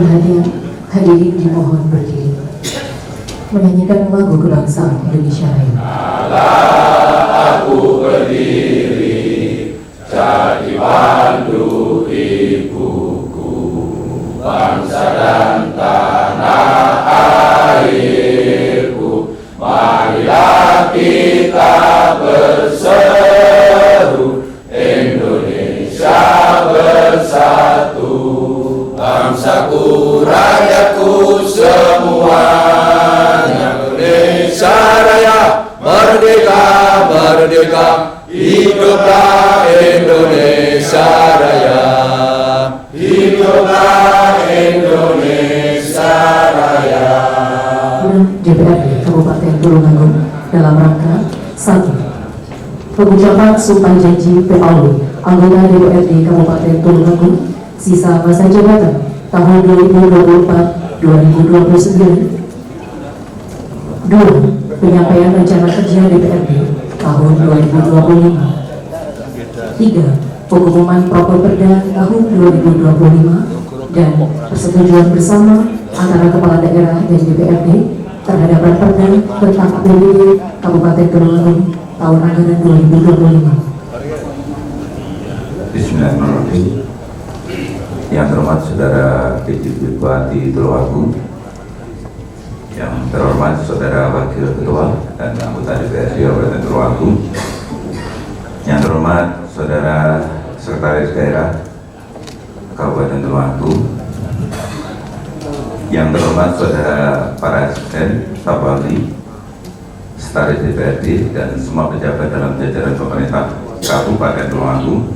berbahagia, hadirin dimohon berdiri menyanyikan lagu kebangsaan Indonesia Raya. Aku berdiri jadi pandu ibuku, bangsa dan tanah airku. Marilah kita berseru, Indonesia bersatu. Bangsaku, rakyatku semuanya, Indonesia Raya merdeka, merdeka. Hiduplah Indonesia Raya, hiduplah Indonesia Raya. DPRD Kabupaten Tulungagung dalam rangka 1. Pengucapan Sumpah Janji PAW anggota DPRD Kabupaten Tulungagung sisa masa jabatan tahun 2024-2029. 2. Penyampaian rencana kerja DPRD tahun 2025. 3. Pengumuman Properda tahun 2025 dan persetujuan bersama antara Kepala Daerah dan DPRD terhadap Raperda tentang APBD Kabupaten Tulungagung tahun anggaran 2025. Bismillahirrahmanirrahim. Yang terhormat Saudara PJ Bupati Tulungagung, yang terhormat Saudara Wakil Ketua dan anggota DPRD Kabupaten Tulungagung, yang terhormat Saudara Sekretaris Daerah Kabupaten Tulungagung, yang terhormat Saudara para asisten, staf ahli, sekretaris DPRD dan semua pejabat dalam jajaran pemerintah Kabupaten Tulungagung,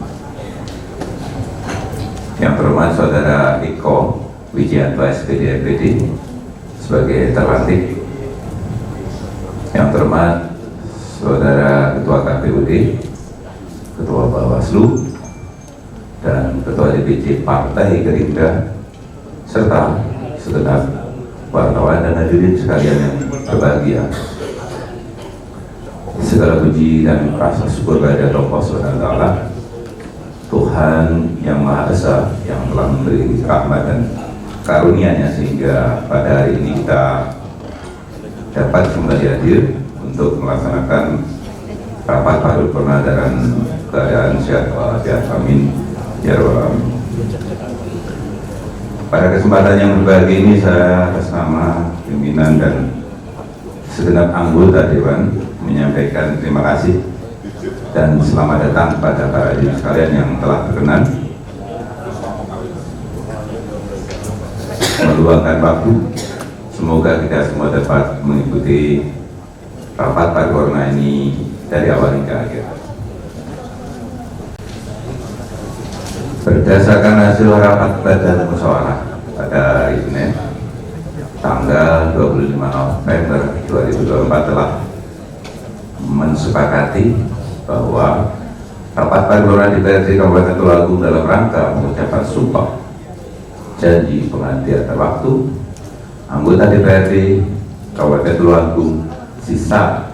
yang terhormat Saudara Iko Wijianto SPD MPD sebagai terlantik, yang terhormat Saudara Ketua KPUD, Ketua Bawaslu, dan Ketua DPC Partai Gerindra, serta segenap wartawan dan hadirin sekalian yang berbahagia. Segala puji dan rasa syukur kepada Allah Subhanahu wa Ta'ala, Tuhan yang Maha Esa, yang telah memberi rahmat dan karunia-Nya sehingga pada hari ini kita dapat kembali hadir untuk melaksanakan rapat paripurna dalam keadaan sehat walafiat. Amin ya rabbal alamin. Pada kesempatan yang berbahagia ini, saya atas nama pimpinan dan segenap anggota Dewan menyampaikan terima kasih dan selamat datang kepada para hadirin sekalian yang telah berkenan meluangkan waktu. Semoga kita semua dapat mengikuti rapat paripurna ini dari awal hingga akhir. Berdasarkan hasil rapat badan musyawarah pada hari Senin tanggal 25 November 2024 telah mensepakati bahwa rapat paripurna DPRD Kabupaten Tulungagung dalam rangka pengucapan sumpah janji pengganti antar waktu anggota DPRD Kabupaten Tulungagung sisa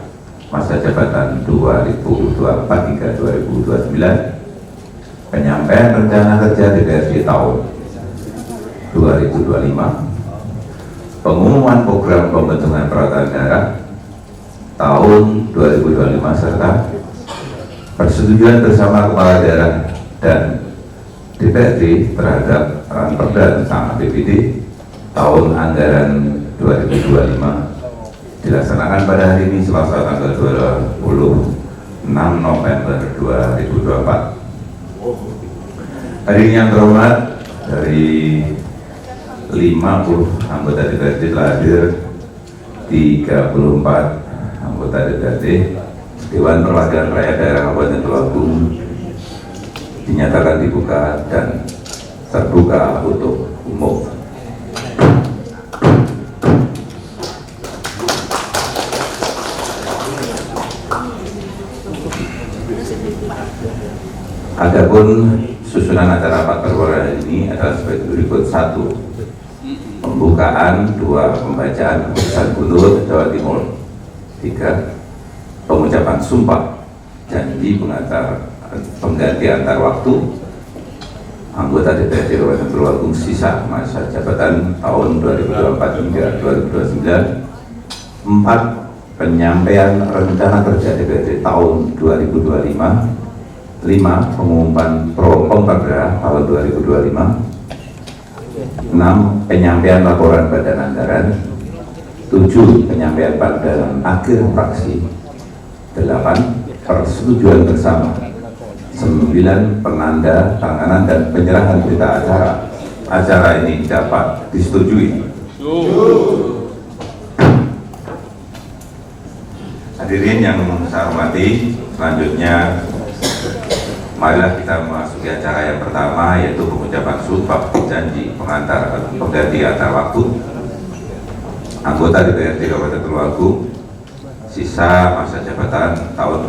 masa jabatan 2024 hingga 2029, penyampaian rencana kerja DPRD tahun 2025, pengumuman program pembentukan perwakilan daerah tahun 2025, serta persetujuan bersama Kepala Daerah dan DPRD terhadap Raperda tentang APBD tahun anggaran 2025 dilaksanakan pada hari ini Selasa tanggal 26 November 2024. Hari ini yang terhormat, dari 50 anggota DPRD telah hadir 34 anggota DPRD. Dewan Perwakilan Rakyat Daerah Kabupaten Tulungagung dinyatakan dibuka dan terbuka untuk umum. Adapun susunan acara rapat paripurna ini adalah sebagai berikut: 1. Pembukaan. 2. Pembacaan keputusan Gubernur Jawa Timur. 3. Pengucapan sumpah janji pengganti antar waktu anggota DPRD Kabupaten Tulungagung sisa masa jabatan tahun 2024 hingga 2029. 4. Penyampaian rencana kerja DPRD tahun 2025. 5. Pengumuman pro kontra tahun 2025. 6. Penyampaian laporan badan anggaran. 7. Penyampaian pada akhir fraksi. 8. Persetujuan bersama. 9. Penanda tanganan dan penyerahan berita acara. Acara ini dapat disetujui. Hadirin yang saya hormati, selanjutnya marilah kita memasuki acara yang pertama, yaitu pengucapan sumpah janji pengantar pengganti antar waktu anggota DPRD Kabupaten Tulungagung sisa masa jabatan tahun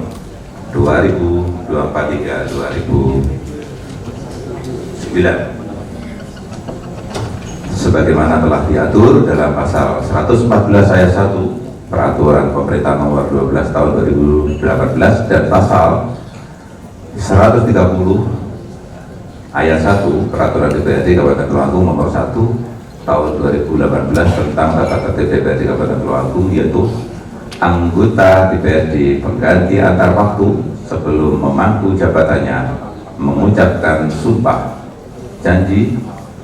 2024 hingga 2009 sebagaimana telah diatur dalam pasal 114 ayat 1 Peraturan Pemerintah Nomor 12 Tahun 2018 dan pasal 130 ayat 1 Peraturan DPRD Kabupaten Tulungagung Nomor 1 Tahun 2018 tentang tata tertib DPRD Kabupaten Tulungagung, yaitu anggota DPRD pengganti antar waktu sebelum memangku jabatannya mengucapkan sumpah janji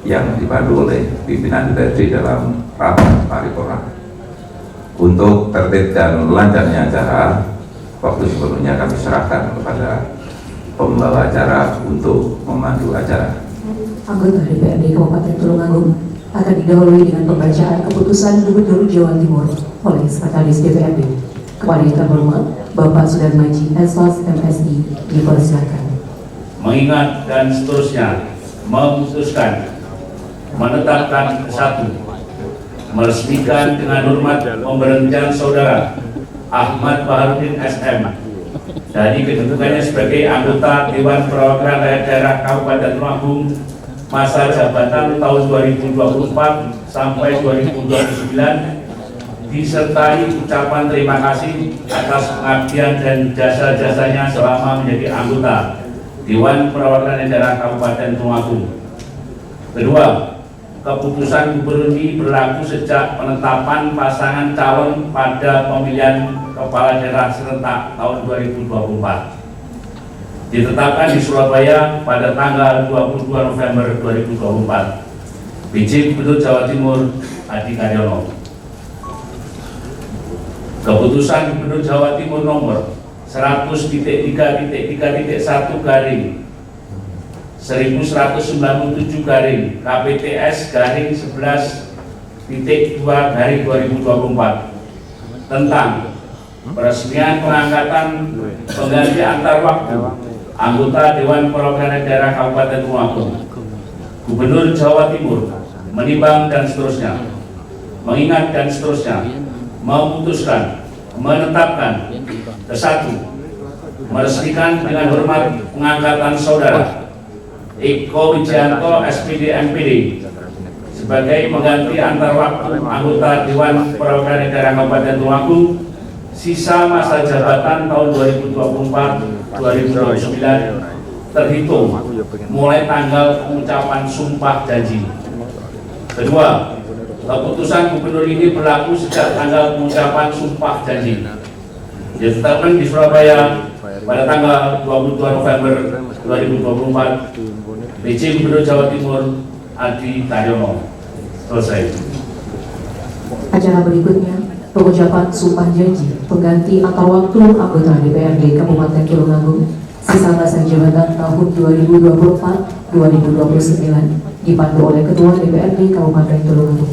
yang dipandu oleh pimpinan DPRD dalam rapat paripurna. Untuk tertib dan lancarnya acara, waktu sebelumnya kami serahkan kepada pembawa acara untuk memandu acara. Anggota DPRD Kabupaten Tulungagung akan didahului dengan pembacaan keputusan Gubernur Jawa Timur oleh Sekretaris DPRD. Kepada yang terhormat Bapak Sudarmaji S.Sos MSI dipersilakan. Mengingat dan seterusnya memutuskan menetapkan satu, meresmikan dengan hormat pemberhentian saudara Ahmad Baharudin SM dari kedudukannya sebagai anggota Dewan Perwakilan Rakyat Daerah Kabupaten Tulungagung masa jabatan tahun 2024 sampai 2029, disertai ucapan terima kasih atas pengabdian dan jasa-jasanya selama menjadi anggota Dewan Perwakilan Daerah Kabupaten Tulungagung. Kedua, keputusan Gubernur ini berlaku sejak penetapan pasangan calon pada pemilihan kepala daerah serentak tahun 2024. Ditetapkan di Surabaya pada tanggal 22 November 2024. PJ Gubernur Jawa Timur Adi Karyono. Keputusan Gubernur Jawa Timur nomor 100.3.3.1 garing 1197 garing KPTS garing 11.2 garing 2024 tentang peresmian pengangkatan pengganti antar waktu anggota Dewan Perwakilan Daerah Kabupaten Tulungagung. Gubernur Jawa Timur menimbang dan seterusnya, mengingat dan seterusnya, memutuskan, menetapkan kesatu, meresmikan dengan hormat pengangkatan saudara Eko Wijanto SPD MPD sebagai pengganti antar waktu anggota Dewan Perwakilan Daerah Kabupaten Tulungagung sisa masa jabatan tahun 2024-2029 terhitung mulai tanggal pengucapan sumpah janji. Kedua, keputusan Gubernur ini berlaku sejak tanggal pengucapan sumpah janji. Ditetapkan di Surabaya pada tanggal 22 November 2024. PJ Gubernur Jawa Timur Adi Karyono. Selesai. Acara berikutnya pengucapan sumpah janji pengganti antar waktu anggota DPRD Kabupaten Tulungagung sisa masa jabatan tahun 2024-2029 dipandu oleh Ketua DPRD Kabupaten Tulungagung.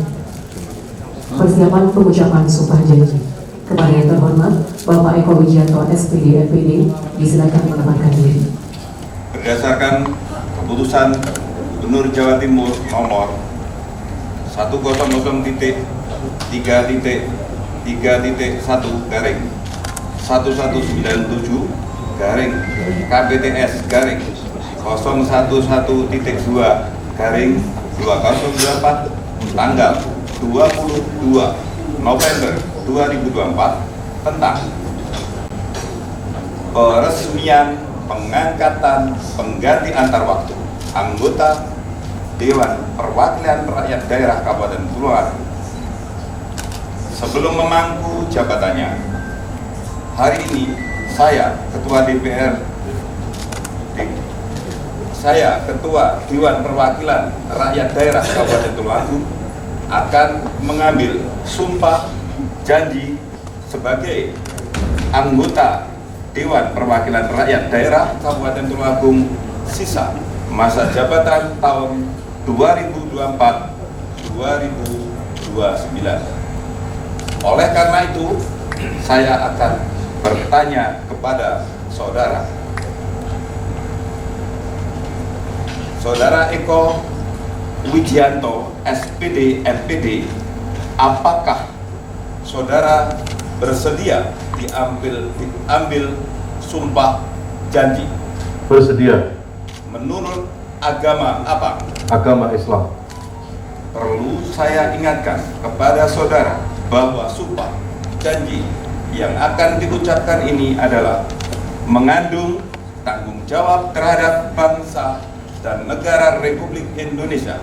Persiapan pengucapan sumpah janji. Kepada yang terhormat Bapak Eko Wijanto SPD MPD disilakan menempatkan diri. Berdasarkan keputusan Gubernur Jawa Timur nomor 100.3.3.1 garing 1197 garing KPTS garing 011.2 garing 2024 tanggal 22 November 2024 tentang peresmian pengangkatan pengganti antar waktu anggota Dewan Perwakilan Rakyat Daerah Kabupaten Tulungagung sebelum memangku jabatannya. Hari ini saya Ketua Dewan Perwakilan Rakyat Daerah Kabupaten Tulungagung akan mengambil sumpah janji sebagai anggota Dewan Perwakilan Rakyat Daerah Kabupaten Tulungagung sisa masa jabatan tahun 2024-2029. Oleh karena itu, saya akan bertanya kepada saudara. Saudara Eko Wijianto, SPD, MPD, apakah saudara bersedia diambil sumpah janji? Bersedia. Menurut agama apa? Agama Islam. Perlu saya ingatkan kepada saudara bahwa sumpah janji yang akan diucapkan ini adalah mengandung tanggung jawab terhadap bangsa dan negara Republik Indonesia,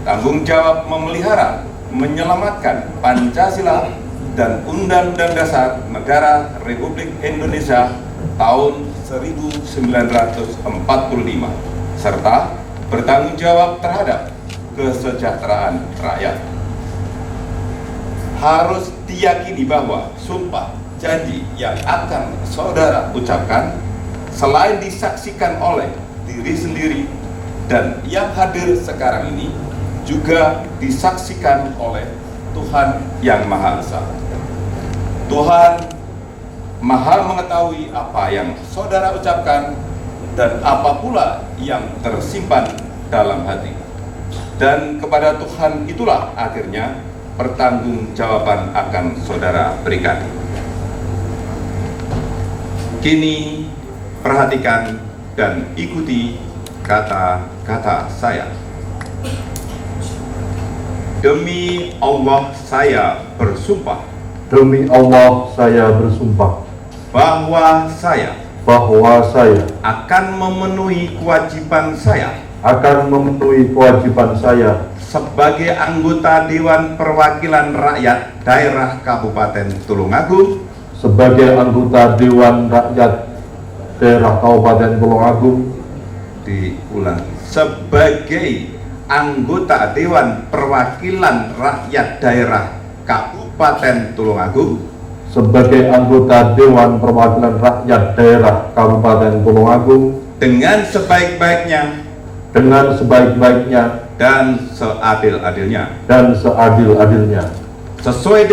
tanggung jawab memelihara, menyelamatkan Pancasila dan Undang-Undang Dasar Negara Republik Indonesia tahun 1945, serta bertanggung jawab terhadap kesejahteraan rakyat. Harus diyakini bahwa sumpah janji yang akan saudara ucapkan selain disaksikan oleh diri sendiri dan yang hadir sekarang ini juga disaksikan oleh Tuhan Yang Maha Esa. Tuhan Maha mengetahui apa yang saudara ucapkan dan apa pula yang tersimpan dalam hati. Dan kepada Tuhan itulah akhirnya pertanggungjawaban akan saudara berikan. Kini perhatikan dan ikuti kata-kata saya. Demi Allah saya bersumpah. Demi Allah saya bersumpah Bahwa saya akan memenuhi kewajiban saya sebagai anggota Dewan Perwakilan Rakyat Daerah Kabupaten Tulungagung. sebagai anggota Dewan Rakyat Daerah Kabupaten Tulungagung. Diulang, sebagai anggota Dewan Perwakilan Rakyat Daerah Kabupaten Tulungagung. Sebagai anggota Dewan Perwakilan Rakyat Daerah Kabupaten Tulungagung. Dengan sebaik-baiknya dan seadil-adilnya. Sesuai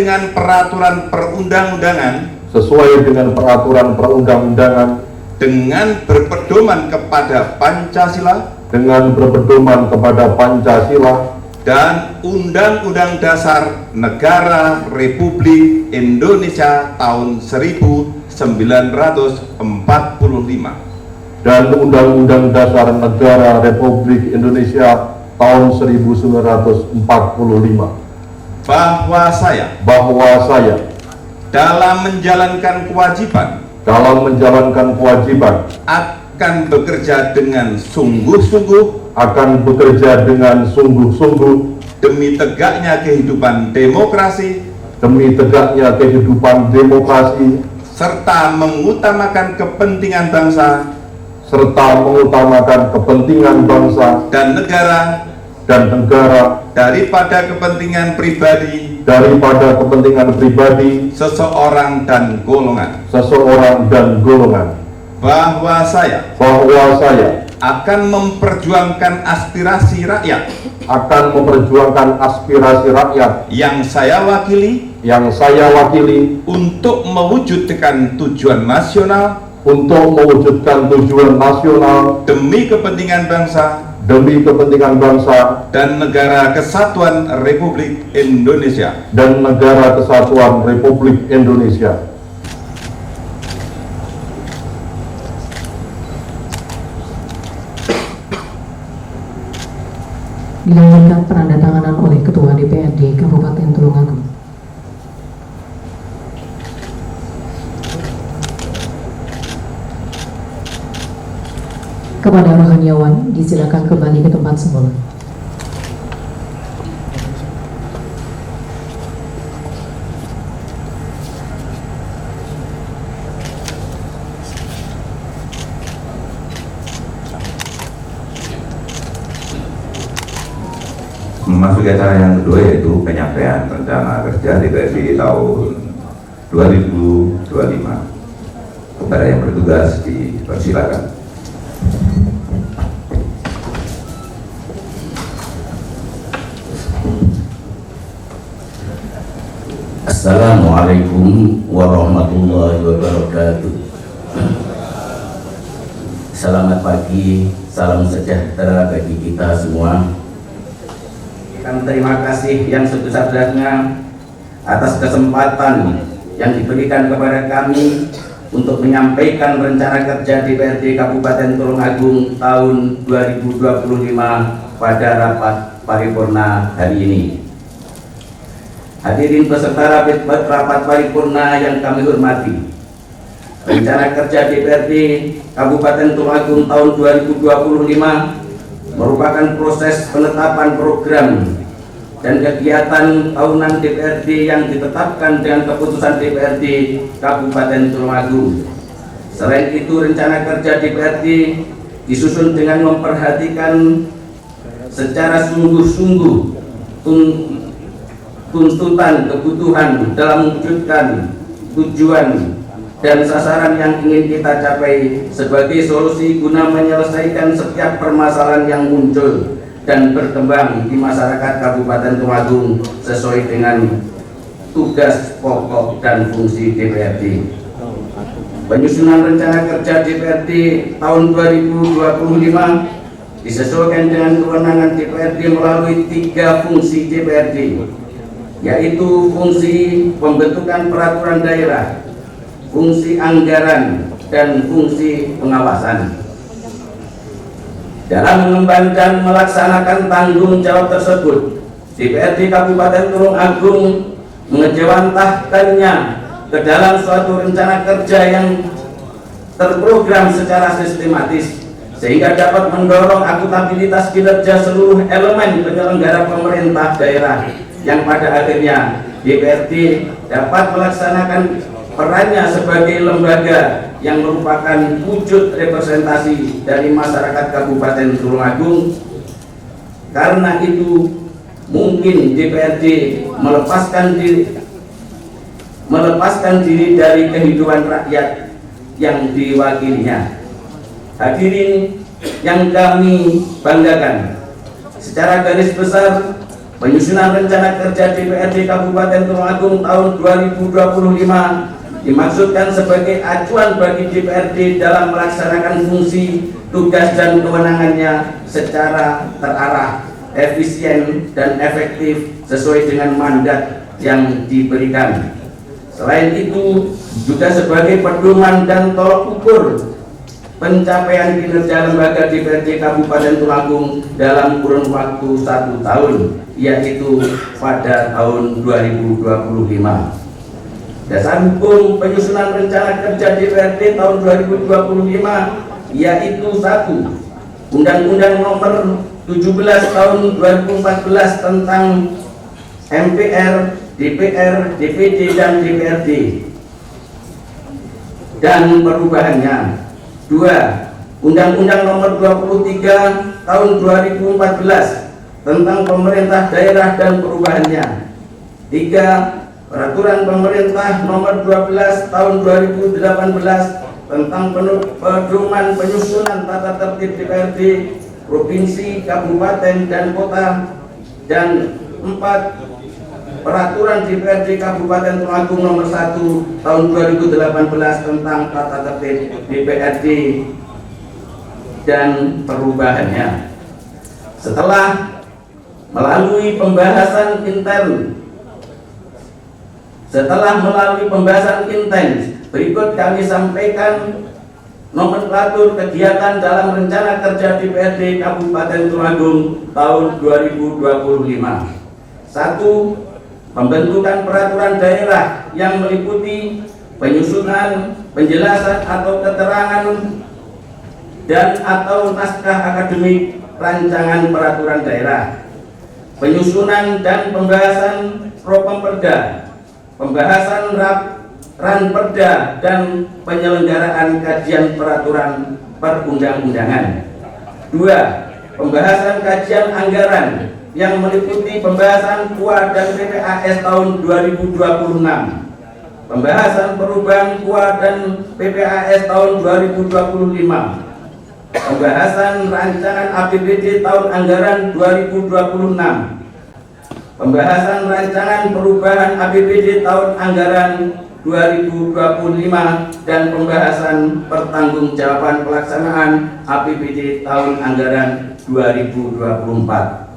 dengan peraturan perundang-undangan. Dengan berpedoman kepada Pancasila. Dan Undang-Undang Dasar Negara Republik Indonesia tahun 1945. Dan Undang-Undang Dasar Negara Republik Indonesia tahun 1945. Bahwa saya dalam menjalankan kewajiban akan bekerja dengan sungguh-sungguh demi tegaknya kehidupan demokrasi serta mengutamakan kepentingan bangsa dan negara daripada kepentingan pribadi seseorang dan golongan. Bahwa saya akan memperjuangkan aspirasi rakyat yang saya wakili untuk mewujudkan tujuan nasional demi kepentingan bangsa dan negara kesatuan Republik Indonesia. Dilanjutkan penandatanganan oleh Ketua DPRD Kabupaten Tulungagung. Kepada rohaniawan, disilakan kembali ke tempat semula. Memasuki acara yang kedua, yaitu penyampaian rencana kerja DPRD tahun 2025. Kepada yang bertugas dipersilakan. Assalamualaikum warahmatullahi wabarakatuh. Selamat pagi, salam sejahtera bagi kita semua. Kami terima kasih yang sebesar-besarnya atas kesempatan yang diberikan kepada kami untuk menyampaikan rencana kerja DPRD Kabupaten Tulungagung tahun 2025 pada rapat paripurna hari ini. Hadirin peserta rapat paripurna yang kami hormati, rencana kerja DPRD Kabupaten Tulungagung tahun 2025 merupakan proses penetapan program dan kegiatan tahunan DPRD yang ditetapkan dengan keputusan DPRD Kabupaten Tulungagung. Selain itu, rencana kerja DPRD disusun dengan memperhatikan secara sungguh-sungguh tuntutan kebutuhan dalam mewujudkan tujuan dan sasaran yang ingin kita capai sebagai solusi guna menyelesaikan setiap permasalahan yang muncul dan berkembang di masyarakat Kabupaten Tulungagung sesuai dengan tugas pokok dan fungsi DPRD. Penyusunan rencana kerja DPRD tahun 2025 disesuaikan dengan kewenangan DPRD melalui 3 fungsi DPRD, yaitu fungsi pembentukan peraturan daerah, fungsi anggaran, dan fungsi pengawasan. Dalam mengemban dan melaksanakan tanggung jawab tersebut, DPRD Kabupaten Tulungagung mengejawantahkannya ke dalam suatu rencana kerja yang terprogram secara sistematis, sehingga dapat mendorong akuntabilitas kinerja seluruh elemen penyelenggara pemerintah daerah, yang pada akhirnya DPRD dapat melaksanakan perannya sebagai lembaga yang merupakan wujud representasi dari masyarakat Kabupaten Tulungagung. Karena itu mungkin DPRD melepaskan diri dari kehidupan rakyat yang diwakilinya. Hadirin yang kami banggakan, secara garis besar penyusunan rencana kerja DPRD Kabupaten Tulungagung tahun 2025 dimaksudkan sebagai acuan bagi DPRD dalam melaksanakan fungsi, tugas, dan kewenangannya secara terarah, efisien, dan efektif sesuai dengan mandat yang diberikan. Selain itu, juga sebagai pedoman dan tolok ukur pencapaian kinerja lembaga DPRD Kabupaten Tulungagung dalam kurun waktu 1 tahun, yaitu pada tahun 2025. Dasar hukum penyusunan rencana kerja DPRD tahun 2025 yaitu 1. Undang-Undang Nomor 17 Tahun 2014 tentang MPR, DPR, DPD, dan DPRD dan perubahannya. 2. Undang-Undang Nomor 23 Tahun 2014 tentang pemerintah daerah dan perubahannya. 3. Peraturan Pemerintah Nomor 12 Tahun 2018 tentang pedoman penyusunan tata tertib DPRD provinsi, kabupaten, dan kota. Dan 4. Peraturan DPRD Kabupaten Tulungagung Nomor 1 Tahun 2018 tentang tata tertib DPRD dan perubahannya. Setelah melalui pembahasan intens, berikut kami sampaikan nomenklatur kegiatan dalam rencana kerja DPRD Kabupaten Tulungagung tahun 2025. 1. Pembentukan peraturan daerah yang meliputi penyusunan, penjelasan atau keterangan dan atau naskah akademik rancangan peraturan daerah, penyusunan dan pembahasan Propemperda, pembahasan Ranperda dan penyelenggaraan kajian peraturan perundang-undangan. 2. Pembahasan kajian anggaran yang meliputi pembahasan KUA dan PPAS tahun 2026, pembahasan perubahan KUA dan PPAS tahun 2025, pembahasan rancangan APBD tahun anggaran 2026, pembahasan rancangan perubahan APBD tahun anggaran 2025 dan pembahasan pertanggungjawaban pelaksanaan APBD tahun anggaran 2024.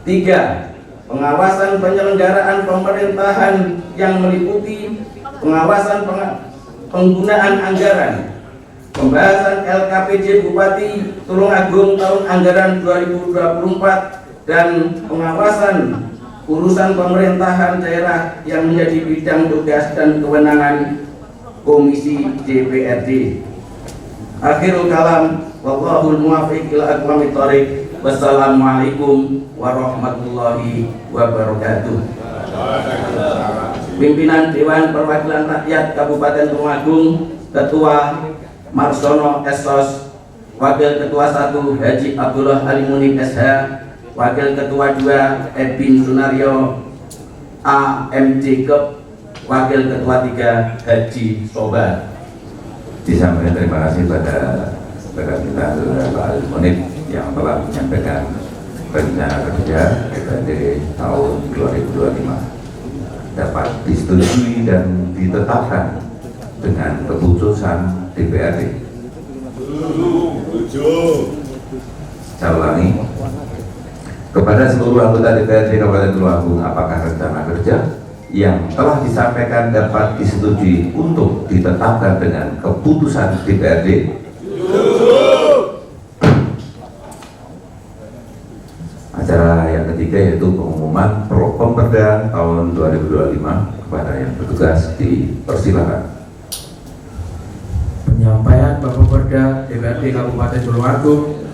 3. Pengawasan penyelenggaraan pemerintahan yang meliputi pengawasan penggunaan anggaran, pembahasan LKPJ Bupati Tulungagung tahun anggaran 2024 dan pengawasan urusan pemerintahan daerah yang menjadi bidang tugas dan kewenangan Komisi DPRD. Akhirul kalam, wallahul muwaffiq ila aqwamit thoriq. Wassalamualaikum warahmatullahi wabarakatuh. Pimpinan Dewan Perwakilan Rakyat Kabupaten Tulungagung, Ketua Marsono Esos, Wakil Ketua 1 Haji Abdullah Alimunib SH, Wakil Ketua 2 Ebin Sunario AMD Kep, Wakil Ketua 3 Haji Sobar. Disampaikan terima kasih pada kita Pak Alimunib yang telah menyampaikan rencana kerja DPRD tahun 2025 dapat disetujui dan ditetapkan dengan keputusan DPRD. Saya ulangi, kepada seluruh anggota DPRD Kabupaten Tulungagung, apakah rencana kerja yang telah disampaikan dapat disetujui untuk ditetapkan dengan keputusan DPRD? Acara yang ketiga yaitu pengumuman Propemperda tahun 2025 kepada yang bertugas dipersilakan. Penyampaian Propemperda DPRD Kabupaten Tulungagung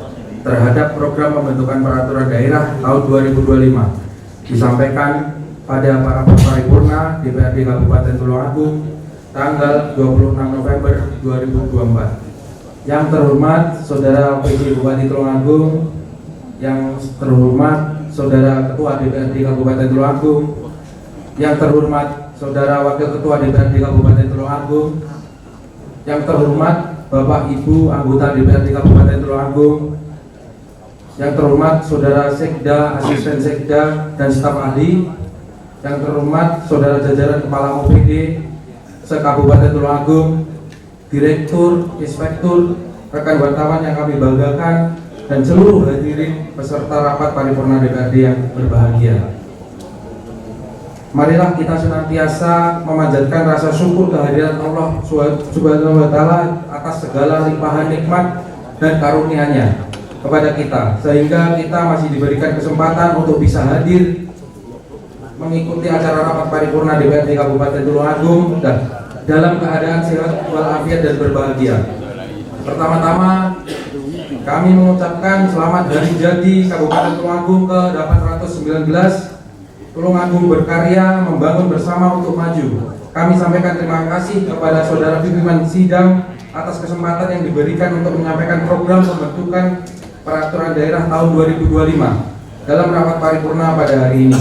terhadap program pembentukan peraturan daerah tahun 2025 disampaikan pada rapat paripurna DPRD Kabupaten Tulungagung tanggal 26 November 2024. Yang terhormat Saudara PJ Bupati Tulungagung, yang terhormat Saudara Ketua DPRD Kabupaten Tulungagung, yang terhormat Saudara Wakil Ketua DPRD Kabupaten Tulungagung, yang terhormat Bapak Ibu anggota DPRD Kabupaten Tulungagung, yang terhormat Saudara Sekda, Asisten Sekda, dan staf ahli, yang terhormat Saudara jajaran Kepala OPD se-Kabupaten Tulungagung, Direktur, Inspektur, rekan wartawan yang kami banggakan, dan seluruh hadirin peserta rapat paripurna DPRD yang berbahagia. Marilah kita senantiasa memanjatkan rasa syukur kehadiran Allah Subhanahu wa Ta'ala atas segala limpahan nikmat dan karunia-Nya kepada kita, sehingga kita masih diberikan kesempatan untuk bisa hadir mengikuti acara rapat paripurna DPRD Kabupaten Tulungagung dan dalam keadaan sehat walafiat dan berbahagia. Pertama-tama kami mengucapkan selamat hari jadi Kabupaten Tulungagung ke-819. Tulungagung berkarya membangun bersama untuk maju. Kami sampaikan terima kasih kepada Saudara pimpinan sidang atas kesempatan yang diberikan untuk menyampaikan program pembentukan peraturan daerah tahun 2025 dalam rapat paripurna pada hari ini.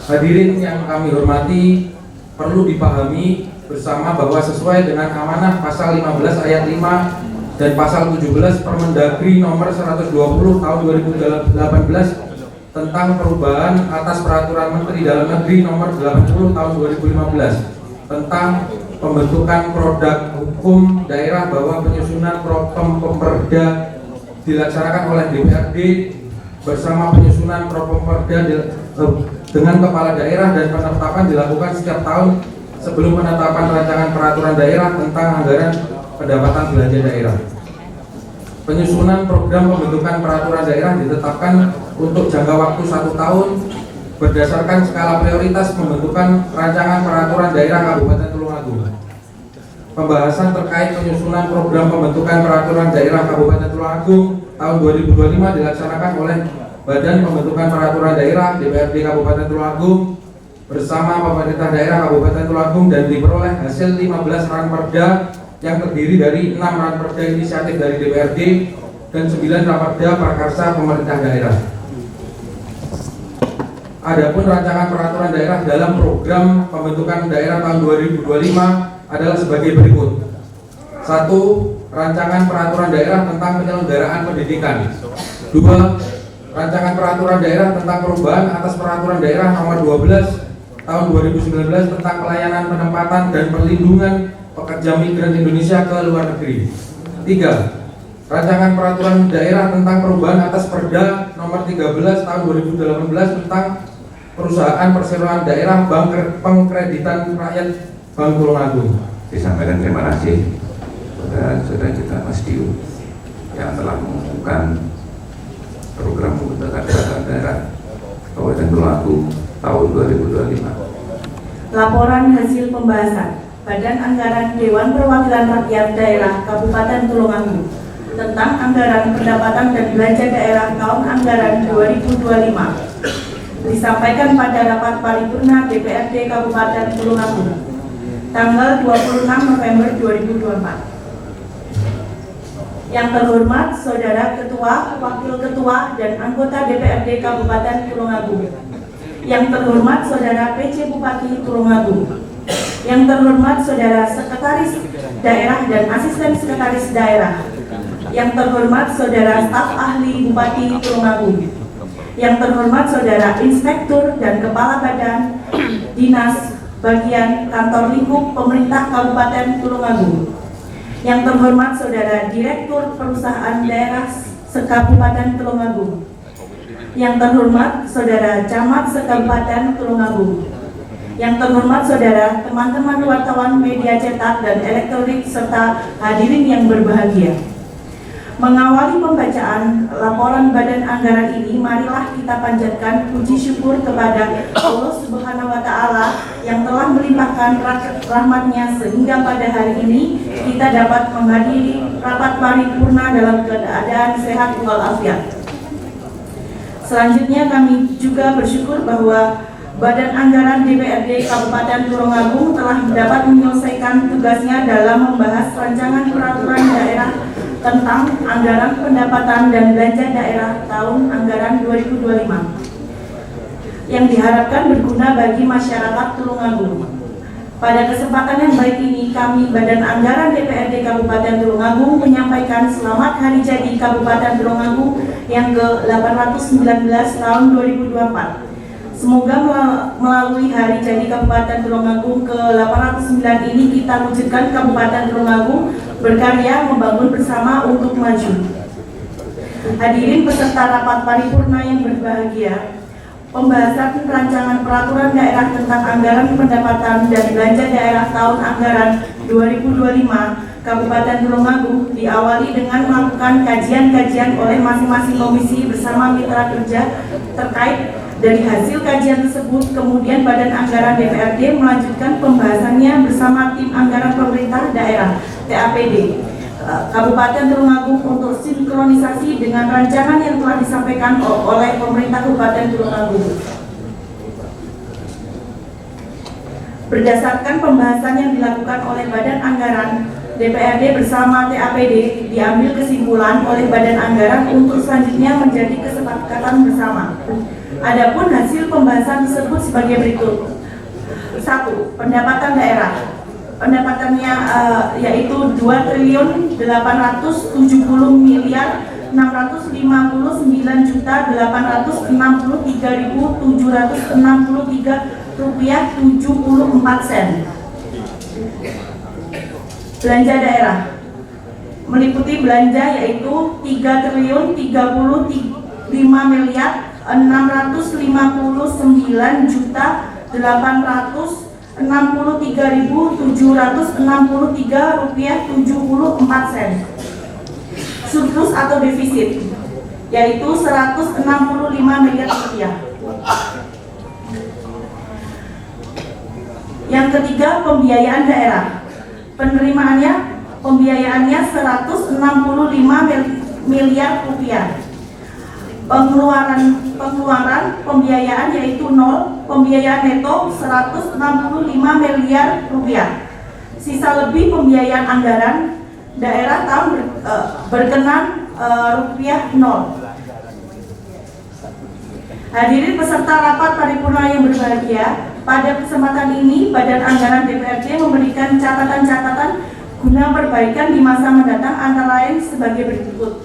Hadirin yang kami hormati, perlu dipahami bersama bahwa sesuai dengan amanah pasal 15 ayat 5 dan pasal 17 Permendagri nomor 120 tahun 2018 tentang perubahan atas peraturan Menteri Dalam Negeri nomor 80 tahun 2015 tentang pembentukan produk hukum daerah bahwa penyusunan Propemperda dilaksanakan oleh DPRD bersama penyusunan Propemperda dengan kepala daerah dan penetapan dilakukan setiap tahun sebelum penetapan rancangan peraturan daerah tentang anggaran pendapatan belanja daerah. Penyusunan program pembentukan peraturan daerah ditetapkan untuk jangka waktu 1 tahun berdasarkan skala prioritas pembentukan rancangan peraturan daerah Kabupaten Tulungagung. pembahasan terkait penyusunan program pembentukan peraturan daerah Kabupaten Tulungagung tahun 2025 dilaksanakan oleh Badan Pembentukan Peraturan Daerah DPRD Kabupaten Tulungagung bersama pemerintah daerah Kabupaten Tulungagung dan diperoleh hasil 15 ranperda yang terdiri dari 6 ranperda inisiatif dari DPRD dan 9 ranperda prakarsa pemerintah daerah. Adapun rancangan peraturan daerah dalam program pembentukan daerah tahun 2025 adalah sebagai berikut. 1. Rancangan peraturan daerah tentang penyelenggaraan pendidikan. 2. Rancangan peraturan daerah tentang perubahan atas peraturan daerah nomor 12 tahun 2019 tentang pelayanan penempatan dan perlindungan pekerja migran Indonesia ke luar negeri. 3. Rancangan peraturan daerah tentang perubahan atas Perda nomor 13 tahun 2018 tentang perusahaan perseroan daerah bank pengkreditan rakyat Bank Tulungagung. Disampaikan terima kasih kepada saudara kita Mas Diu yang telah mengumumkan program pembentukan peraturan daerah Kabupaten Tulungagung tahun 2025. Laporan hasil pembahasan Badan Anggaran Dewan Perwakilan Rakyat Daerah Kabupaten Tulungagung tentang anggaran pendapatan dan belanja daerah tahun anggaran 2025 disampaikan pada rapat paripurna DPRD Kabupaten Tulungagung tanggal 26 November 2024. Yang terhormat Saudara Ketua, Wakil Ketua, dan anggota DPRD Kabupaten Tulungagung. Yang terhormat Saudara PC Bupati Tulungagung. Yang terhormat Saudara Sekretaris Daerah dan Asisten Sekretaris Daerah. Yang terhormat Saudara Staf Ahli Bupati Tulungagung. Yang terhormat Saudara Inspektur dan Kepala Badan Dinas Bagian Kantor Lingkup Pemerintah Kabupaten Tulungagung. Yang terhormat Saudara Direktur Perusahaan Daerah Sekabupaten Tulungagung. Yang terhormat Saudara Camat Sekabupaten Tulungagung. Yang terhormat Saudara teman-teman wartawan media cetak dan elektronik serta hadirin yang berbahagia. Mengawali pembacaan laporan Badan Anggaran ini, marilah kita panjatkan puji syukur kepada Allah Subhanahu wa Ta'ala yang telah melimpahkan rahmat-Nya sehingga pada hari ini kita dapat menghadiri rapat paripurna dalam keadaan sehat walafiat. Selanjutnya kami juga bersyukur bahwa Badan Anggaran DPRD Kabupaten Tulungagung telah dapat menyelesaikan tugasnya dalam membahas rancangan peraturan daerah tentang anggaran pendapatan dan belanja daerah tahun anggaran 2025 yang diharapkan berguna bagi masyarakat Tulungagung. Pada kesempatan yang baik ini, kami Badan Anggaran DPRD Kabupaten Tulungagung menyampaikan selamat hari jadi Kabupaten Tulungagung yang ke-819 tahun 2024. Semoga melalui hari jadi Kabupaten Tulungagung ke-809 ini kita wujudkan Kabupaten Tulungagung berkarya membangun bersama untuk maju. Hadirin peserta rapat paripurna yang berbahagia, pembahasan rancangan peraturan daerah tentang anggaran pendapatan dan belanja daerah tahun anggaran 2025 Kabupaten Tulungagung diawali dengan melakukan kajian-kajian oleh masing-masing komisi bersama mitra kerja terkait. Dari hasil kajian tersebut, kemudian Badan Anggaran DPRD melanjutkan pembahasannya bersama tim anggaran pemerintah daerah TAPD Kabupaten Tulungagung untuk sinkronisasi dengan rancangan yang telah disampaikan oleh pemerintah Kabupaten Tulungagung. Berdasarkan pembahasan yang dilakukan oleh Badan Anggaran DPRD bersama TAPD, diambil kesimpulan oleh Badan Anggaran untuk selanjutnya menjadi kesepakatan bersama. Adapun hasil pembahasan tersebut sebagai berikut. 1. Pendapatan daerah. Pendapatannya yaitu 2.870.659.863 rupiah 74 sen. Belanja daerah meliputi belanja yaitu 3.359.863.763 rupiah 74 sen. Surplus atau defisit yaitu 165 miliar rupiah. Yang ketiga, pembiayaan daerah penerimaannya, pembiayaannya 165 miliar rupiah. Pengeluaran pembiayaan yaitu 0, pembiayaan neto 165 miliar rupiah. Sisa lebih pembiayaan anggaran daerah tahun berkenan rupiah 0. Hadirin peserta rapat paripurna yang berbahagia, pada kesempatan ini Badan Anggaran DPRD memberikan catatan-catatan guna perbaikan di masa mendatang antara lain sebagai berikut.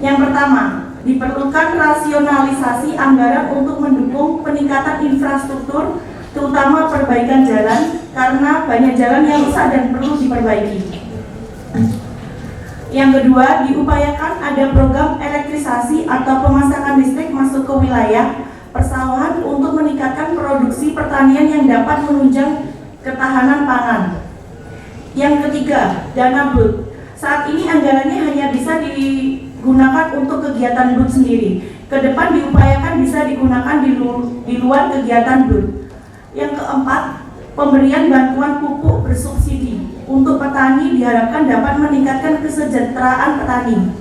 Yang pertama, diperlukan rasionalisasi anggaran untuk mendukung peningkatan infrastruktur, terutama perbaikan jalan, karena banyak jalan yang rusak dan perlu diperbaiki. Yang kedua, diupayakan ada program elektrisasi atau pemasangan listrik masuk ke wilayah persawahan untuk meningkatkan produksi pertanian yang dapat menunjang ketahanan pangan. Yang ketiga, dana BUD. Saat ini anggarannya hanya bisa digunakan untuk kegiatan BUD sendiri. Ke depan diupayakan bisa digunakan di luar kegiatan BUD. Yang keempat, pemberian bantuan pupuk bersubsidi untuk petani diharapkan dapat meningkatkan kesejahteraan petani.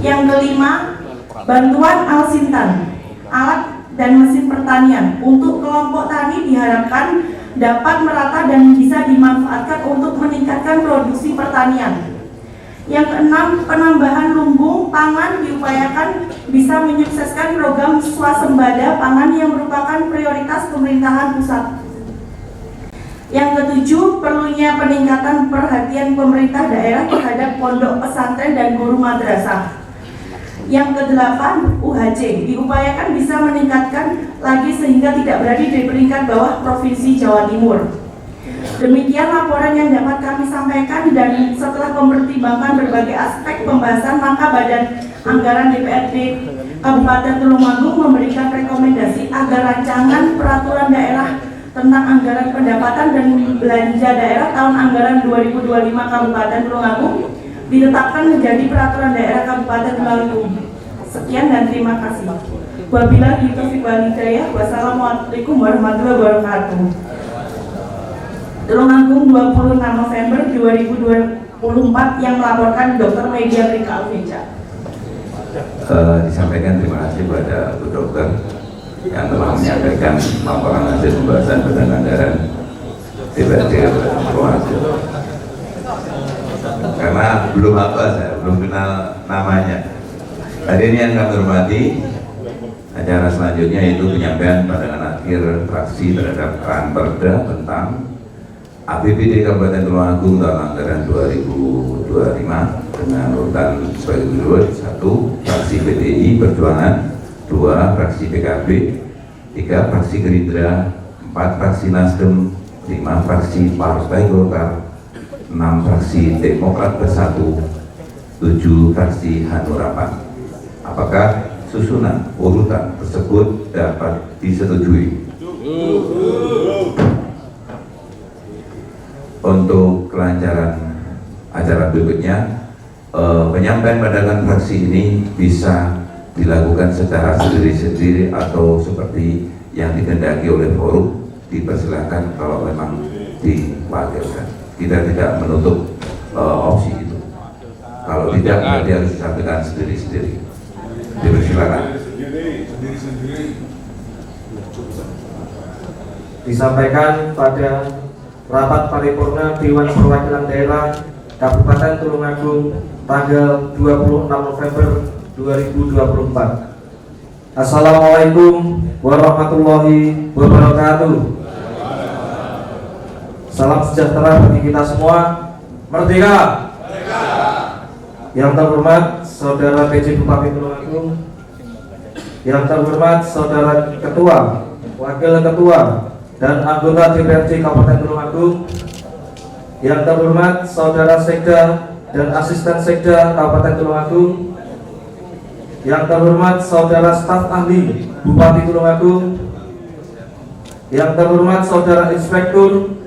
Yang kelima, bantuan alsintan, alat dan mesin pertanian untuk kelompok tani diharapkan dapat merata dan bisa dimanfaatkan untuk meningkatkan produksi pertanian. Yang keenam, penambahan lumbung pangan diupayakan bisa menyukseskan program swasembada pangan yang merupakan prioritas pemerintahan pusat. Yang ketujuh, perlunya peningkatan perhatian pemerintah daerah terhadap pondok pesantren dan guru madrasah. Yang kedelapan, UHC diupayakan bisa meningkatkan lagi sehingga tidak berada di peringkat bawah Provinsi Jawa Timur. Demikian laporan yang dapat kami sampaikan, dan setelah mempertimbangkan berbagai aspek pembahasan, maka Badan Anggaran DPRD Kabupaten Tulungagung memberikan rekomendasi agar rancangan peraturan daerah tentang anggaran pendapatan dan belanja daerah tahun anggaran 2025 Kabupaten Tulungagung ditetapkan menjadi peraturan daerah Kabupaten Tulungagung. Sekian dan terima kasih. Wabillahi taufiq wal hidayah. Wassalamualaikum warahmatullahi wabarakatuh. Tulungagung 26 November 2024 yang melaporkan Dr. Media Rika Alvinca. Disampaikan terima kasih kepada Bu Dokter yang telah menyampaikan laporan hasil pembahasan Badan Anggaran DPRD Kabupaten Tulungagung. Karena belum saya belum kenal namanya. Hadirin yang kami hormati, acara selanjutnya yaitu penyampaian pandangan akhir fraksi terhadap Ranperda tentang APBD Kabupaten Tulungagung tahun anggaran 2025 dengan urutan sebagai berikut: 1. Fraksi PDI Perjuangan, 2. Fraksi PKB, 3. Fraksi Gerindra, 4. Fraksi Nasdem, 5. Fraksi Partai Golkar, 6. Fraksi Demokrat Bersatu, 7. Fraksi Hanura. Apakah susunan urutan tersebut dapat disetujui? Untuk kelancaran acara berikutnya, penyampaian pandangan fraksi ini bisa dilakukan secara sendiri-sendiri atau seperti yang dikehendaki oleh forum, dipersilakan kalau memang diwakilkan. Kita tidak menutup opsi itu. Kalau tidak, berarti harus disampaikan sendiri-sendiri. Dipersilakan. Disampaikan pada rapat paripurna Dewan Perwakilan Daerah Kabupaten Tulungagung tanggal 26 November 2024. Assalamualaikum warahmatullahi wabarakatuh. Salam sejahtera bagi kita semua. Merdeka! Yang terhormat Saudara PJ Bupati Tulungagung, yang terhormat Saudara Ketua, Wakil Ketua, dan anggota DPRD Kabupaten Tulungagung, yang terhormat Saudara Sekda dan Asisten Sekda Kabupaten Tulungagung, yang terhormat Saudara Staf Ahli Bupati Tulungagung, yang terhormat Saudara Inspektur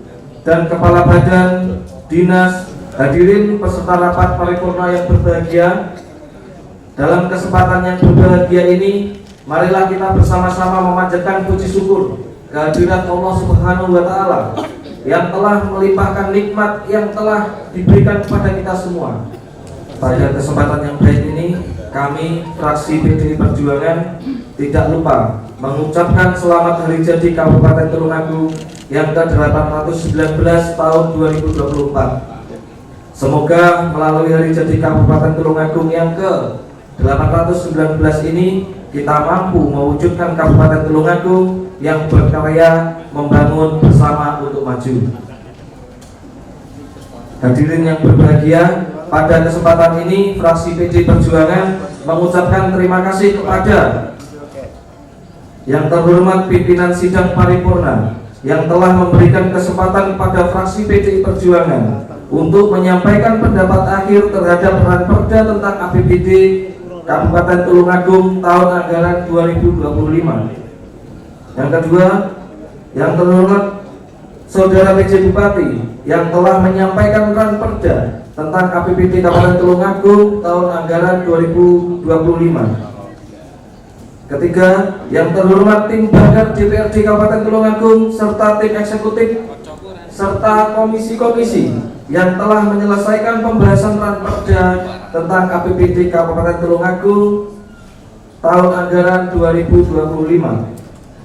dan Kepala Badan Dinas, hadirin peserta rapat paripurna yang berbahagia. Dalam kesempatan yang berbahagia ini, marilah kita bersama-sama memanjatkan puji syukur kehadirat Allah Subhanahu wa Ta'ala yang telah melimpahkan nikmat yang telah diberikan kepada kita semua. Pada kesempatan yang baik ini, kami fraksi PDI Perjuangan tidak lupa mengucapkan selamat hari jadi Kabupaten Tulungagung yang ke-819 tahun 2024. Semoga melalui hari jadi Kabupaten Tulungagung yang ke-819 ini kita mampu mewujudkan Kabupaten Tulungagung yang berkarya membangun bersama untuk maju. Hadirin yang berbahagia, pada kesempatan ini fraksi PDI Perjuangan mengucapkan terima kasih kepada yang terhormat pimpinan sidang paripurna yang telah memberikan kesempatan kepada fraksi PDI Perjuangan untuk menyampaikan pendapat akhir terhadap Ranperda tentang APBD Kabupaten Tulungagung tahun anggaran 2025. Yang kedua, yang terhormat Saudara PJ Bupati yang telah menyampaikan Ranperda tentang APBD Kabupaten Tulungagung tahun anggaran 2025. Ketiga, yang terhormat tim Banggar DPRD Kabupaten Tulungagung serta tim eksekutif serta komisi-komisi yang telah menyelesaikan pembahasan Ranperda tentang APBD Kabupaten Tulungagung tahun anggaran 2025.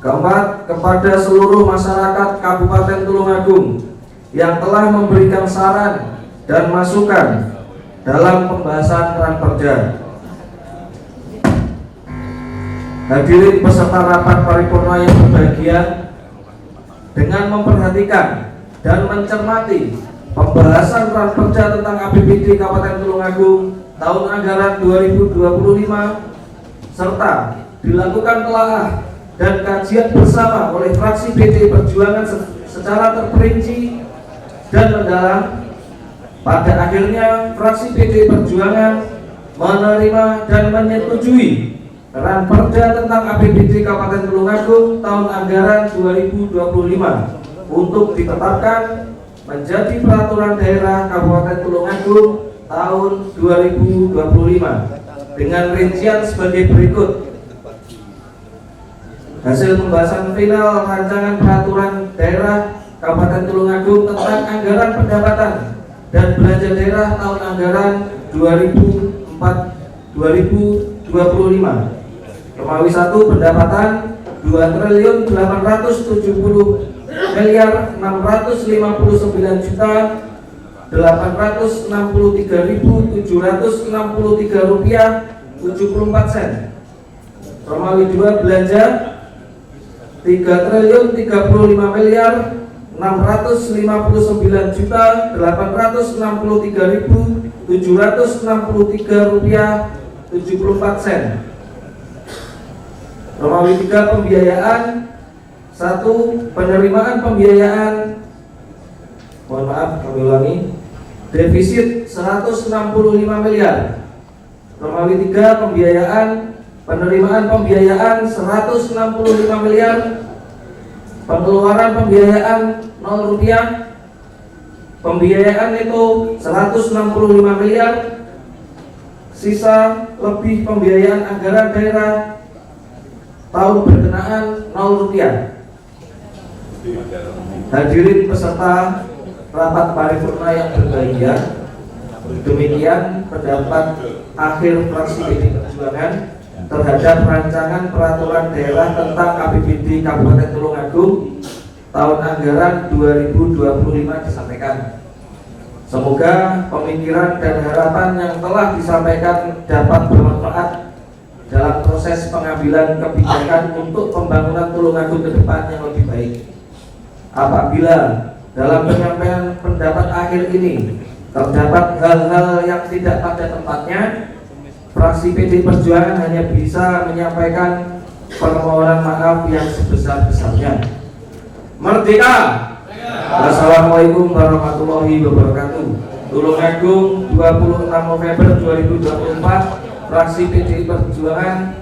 Keempat, kepada seluruh masyarakat Kabupaten Tulungagung yang telah memberikan saran dan masukan dalam pembahasan Ranperda. Hadirin peserta rapat paripurna yang berbahagia, dengan memperhatikan dan mencermati pembahasan Ranperda tentang APBD Kabupaten Tulungagung tahun anggaran 2025 serta dilakukan telaah dan kajian bersama oleh fraksi PDI Perjuangan secara terperinci dan mendalam, pada akhirnya fraksi PDI Perjuangan menerima dan menyetujui Ranperda tentang APBD Kabupaten Tulungagung tahun anggaran 2025 untuk ditetapkan menjadi peraturan daerah Kabupaten Tulungagung tahun 2025 dengan rincian sebagai berikut. Hasil pembahasan final rancangan peraturan daerah Kabupaten Tulungagung tentang anggaran pendapatan dan belanja daerah tahun anggaran 2025. Romawi 1 pendapatan 2.370.869.863.763 rupiah 74 sen. Romawi 2 belanja 3.359.863.763 rupiah 74 sen. Romawi 3 pembiayaan 1 penerimaan pembiayaan, mohon maaf kami ulangi, defisit 165 miliar. Romawi 3 pembiayaan penerimaan pembiayaan 165 miliar, pengeluaran pembiayaan 0 rupiah, pembiayaan itu 165 miliar, sisa lebih pembiayaan anggaran daerah tahun berkenaan 0 rupiah. Hadirin peserta rapat paripurna yang berbahagia, demikian pendapat akhir fraksi PDI Perjuangan terhadap rancangan peraturan daerah tentang APBD Kabupaten Tulungagung tahun anggaran 2025 disampaikan. Semoga pemikiran dan harapan yang telah disampaikan dapat bermanfaat dalam proses pengambilan kebijakan untuk pembangunan Tulungagung ke depan yang lebih baik. Apabila dalam penyampaian pendapat akhir ini terdapat hal-hal yang tidak pada tempatnya, fraksi PDI Perjuangan hanya bisa menyampaikan permohonan maaf yang sebesar-besarnya. Merdeka! Wassalamualaikum warahmatullahi wabarakatuh. Tulungagung 26 November 2024, fraksi PDI Perjuangan,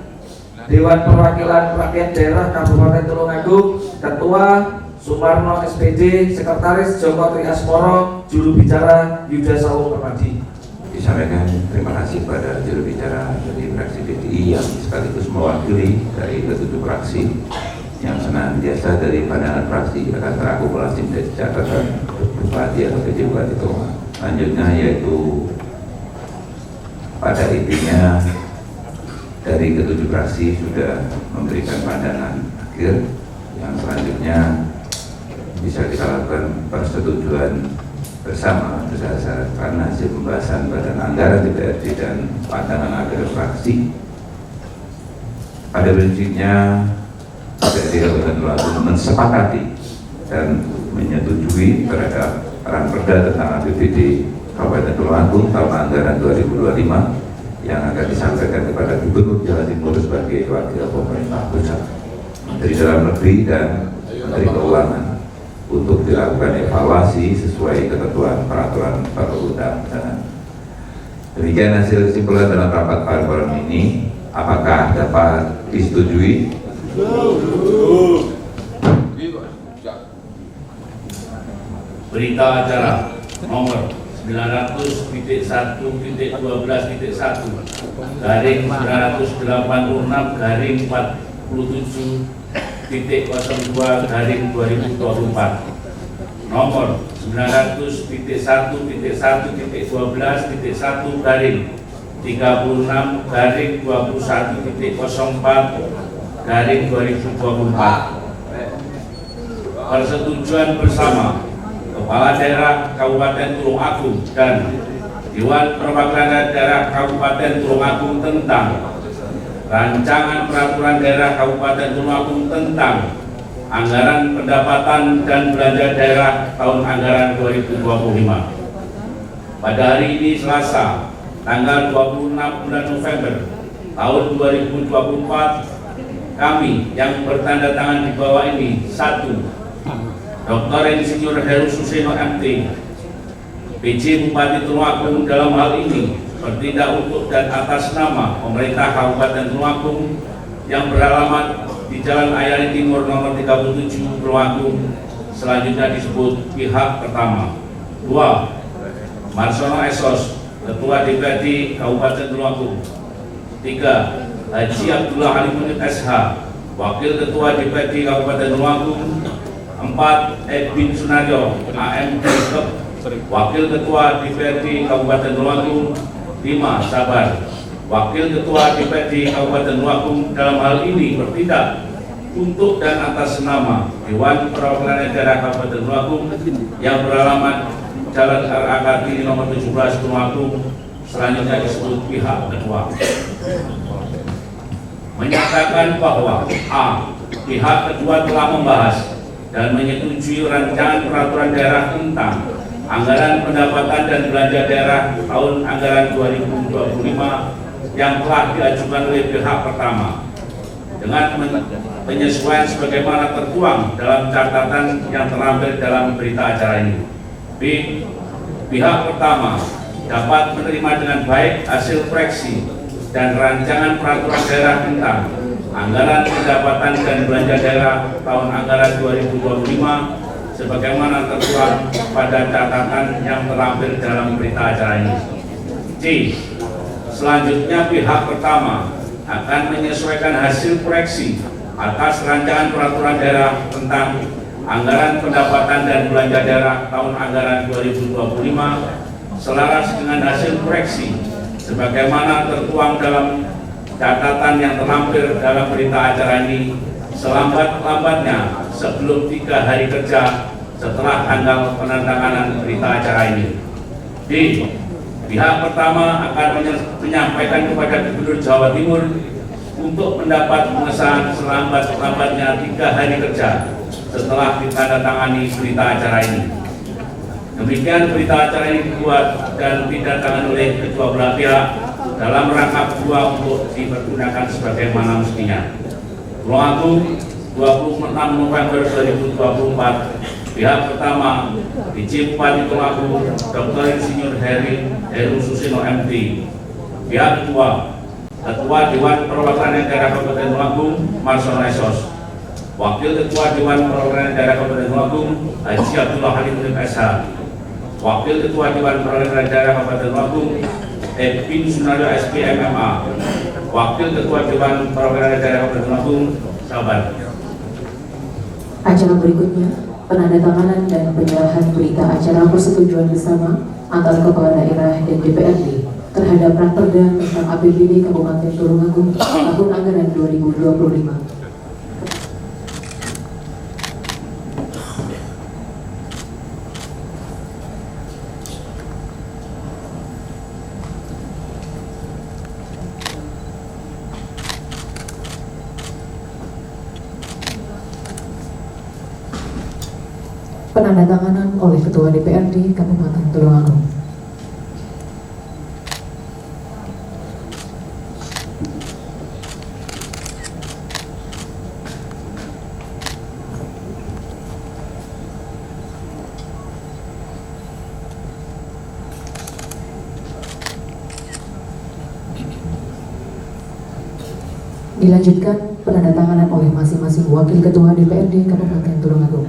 Dewan Perwakilan Rakyat Daerah Kabupaten Tulungagung, Ketua Sumarno SPD, Sekretaris Joko Triasporo, Juru Bicara Yuda Sawung Permadi. Disampaikan terima kasih pada juru bicara dari fraksi PDI yang sekaligus mewakili dari ketujuh fraksi yang senantiasa dari pandangan fraksi akan terakumulasi menjadi catatan Bupati atau PJ Bupati Tulungagung. Selanjutnya yaitu pada intinya dari ketujuh fraksi sudah memberikan pandangan akhir, yang selanjutnya bisa kita lakukan persetujuan bersama berdasarkan hasil pembahasan Badan Anggaran DPRD dan pandangan akhir fraksi. Pada prinsipnya DPRD Kabupaten Tulungagung mensepakati dan menyetujui terhadap Ranperda tentang APBD Kabupaten Tulungagung tahun anggaran 2025 yang akan disampaikan kepada Gubernur Jawa Timur sebagai wakil pemerintah pusat, Menteri Dalam Negeri dan Menteri Keuangan untuk dilakukan evaluasi sesuai ketentuan peraturan perundang-undangan. Demikian hasil kesimpulan dalam rapat paripurna ini. Apakah dapat disetujui? Berita acara nomor 900.1/900/47.02/2024, nomor 900.1/36/21.04/2024. Persetujuan bersama Kepala Daerah Kabupaten Tulungagung dan Dewan Perwakilan Daerah Kabupaten Tulungagung tentang Rancangan Peraturan Daerah Kabupaten Tulungagung tentang Anggaran Pendapatan dan Belanja Daerah tahun anggaran 2025. Pada hari ini Selasa, tanggal 26 bulan November tahun 2024, kami yang bertanda tangan di bawah ini: 1. Dr. Insinyur Heru Suseno MT, PJ Bupati Tulungagung, dalam hal ini bertindak untuk dan atas nama pemerintah Kabupaten Tulungagung yang beralamat di Jalan Ayari Timur nomor 37 Tulungagung, selanjutnya disebut pihak pertama. 2. Marsono Esos, Ketua DPRD Kabupaten Tulungagung. 3. Haji Abdullah Halimuddin SH, Wakil Ketua DPRD Kabupaten Tulungagung. 4. Edwin Sunaryo AM Direktur, Wakil Ketua DPRD Kabupaten Tulungagung. 5. Sabar, Wakil Ketua DPRD Kabupaten Tulungagung, dalam hal ini bertindak untuk dan atas nama Dewan Perwakilan Daerah Kabupaten Tulungagung yang beralamat Jalan RA Kartini nomor 17 Tulungagung, selanjutnya disebut pihak kedua. Menyatakan bahwa A. Pihak kedua telah membahas dan menyetujui rancangan peraturan daerah tentang anggaran pendapatan dan belanja daerah tahun anggaran 2025 yang telah diajukan oleh pihak pertama dengan penyesuaian sebagaimana tertuang dalam catatan yang terlampir dalam berita acara ini. B. Pihak pertama dapat menerima dengan baik hasil koreksi dan rancangan peraturan daerah tentang anggaran pendapatan dan belanja daerah tahun anggaran 2025 sebagaimana tertuang pada catatan yang terlampir dalam berita acara ini. C. Selanjutnya pihak pertama akan menyesuaikan hasil koreksi atas rancangan peraturan daerah tentang anggaran pendapatan dan belanja daerah tahun anggaran 2025 selaras dengan hasil koreksi sebagaimana tertuang dalam catatan yang terlampir dalam berita acara ini selambat-lambatnya sebelum 3 hari kerja setelah tanggal penandatanganan berita acara ini. D. Pihak pertama akan menyampaikan kepada Gubernur Jawa Timur untuk mendapat pengesahan selambat-lambatnya 3 hari kerja setelah ditandatangani berita acara ini. Demikian berita acara ini dibuat dan didatangkan oleh kedua belah pihak dalam rangka kedua untuk dipergunakan sebagaimana mestinya. Tulungagung, 26 November 2024. Pihak pertama, PJ Bupati Tulungagung, Dr. Insinyur Heru Suseno MT. Pihak kedua, Ketua Dewan Perwakilan Daerah Kabupaten Tulungagung, Marsono Esos. Wakil Ketua Dewan Perwakilan Daerah Kabupaten Tulungagung, Haji Abdullah Halimuddin SH. Wakil Ketua Dewan Perwakilan Daerah Kabupaten Tulungagung, Edwin Sunaryo SPMMA. Wakil Ketua Dewan Perwakilan Daerah Kabupaten Tulungagung, Sabar. Acara berikutnya, penandatanganan dan penyerahan berita acara persetujuan bersama antara Kepala Daerah dan DPRD terhadap Raperda tentang APBD Kabupaten Tulungagung tahun anggaran 2025. Penandatanganan oleh Ketua DPRD Kabupaten Tulungagung. Dilanjutkan penandatanganan oleh masing-masing Wakil Ketua DPRD Kabupaten Tulungagung.